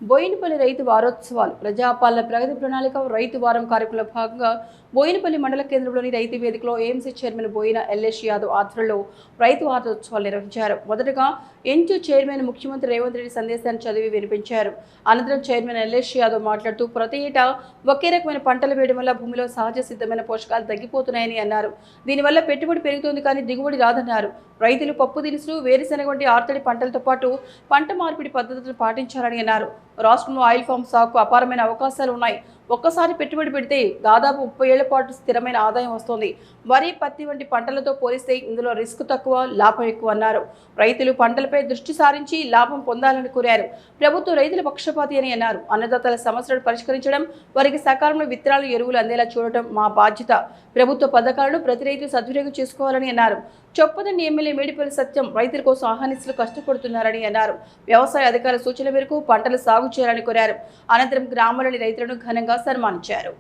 బోయినపల్లి రైతు వారోత్సవాలు ప్రజాపాలన ప్రగతి ప్రణాళిక రైతు వారం కార్యక్రమంలో భాగంగా బోయినపల్లి మండల కేంద్రంలోని రైతు వేదికలో AMC chairman Boina LS Yadav ఆధ్వర్యంలో రైతు వారోత్సవాలు నిర్వహించారు. మొదటగా ఎంచు చైర్మన్ ముఖ్యమంత్రి రేవంత్ రెడ్డి సందేశాన్ని చదివి వినిపించారు. అనంతరం చైర్మన్ ఎల్ఎస్ యాదవ్ మాట్లాడుతూ ప్రతి ఏటా ఒకే రకమైన పంటలు వేయడం వల్ల భూమిలో సహజ సిద్ధమైన పోషకాలు తగ్గిపోతున్నాయని అన్నారు. దీనివల్ల పెట్టుబడి పెరుగుతుంది కానీ దిగుబడి రాదన్నారు. రైతులు పప్పు దినుసులు, వేరుశెనగ వంటి ఆర్తడి పంటలతో పాటు పంట మార్పిడి పద్ధతులను పాటించాలని అన్నారు. రాష్ట్రంలో ఆయిల్ ఫామ్ సాగుకు అపారమైన అవకాశాలు ఉన్నాయి. ఒక్కసారి పెట్టుబడి పెడితే దాదాపు 30 ఏళ్ల పాటు స్థిరమైన ఆదాయం వస్తుంది. వరి, పత్తి వంటి పంటలతో పోలిస్తే ఇందులో రిస్క్ తక్కువ, లాభం ఎక్కువ అన్నారు. రైతులు పంటలపై దృష్టి సారించి లాభం పొందాలని కోరారు. ప్రభుత్వం రైతుల పక్షపాతి అని అన్నారు. అన్నదాతల సమస్యలను పరిష్కరించడం, వారికి సకాలంలో విత్తనాలు, ఎరువులు అందేలా చూడటం మా బాధ్యత. ప్రభుత్వ పథకాలను ప్రతి రైతు సద్వినియోగం చేసుకోవాలని అన్నారు. చొప్పదండి ఎమ్మెల్యే మేడిపల్లి సత్యం రైతుల కోసం ఆహ్వానిస్తులు కష్టపడుతున్నారని అన్నారు. వ్యవసాయ అధికారుల సూచనల మేరకు పంటలు సాగు చేయాలని కోరారు. అనంతరం గ్రామాల్లోని రైతులను ఘనంగా సన్మానించారు.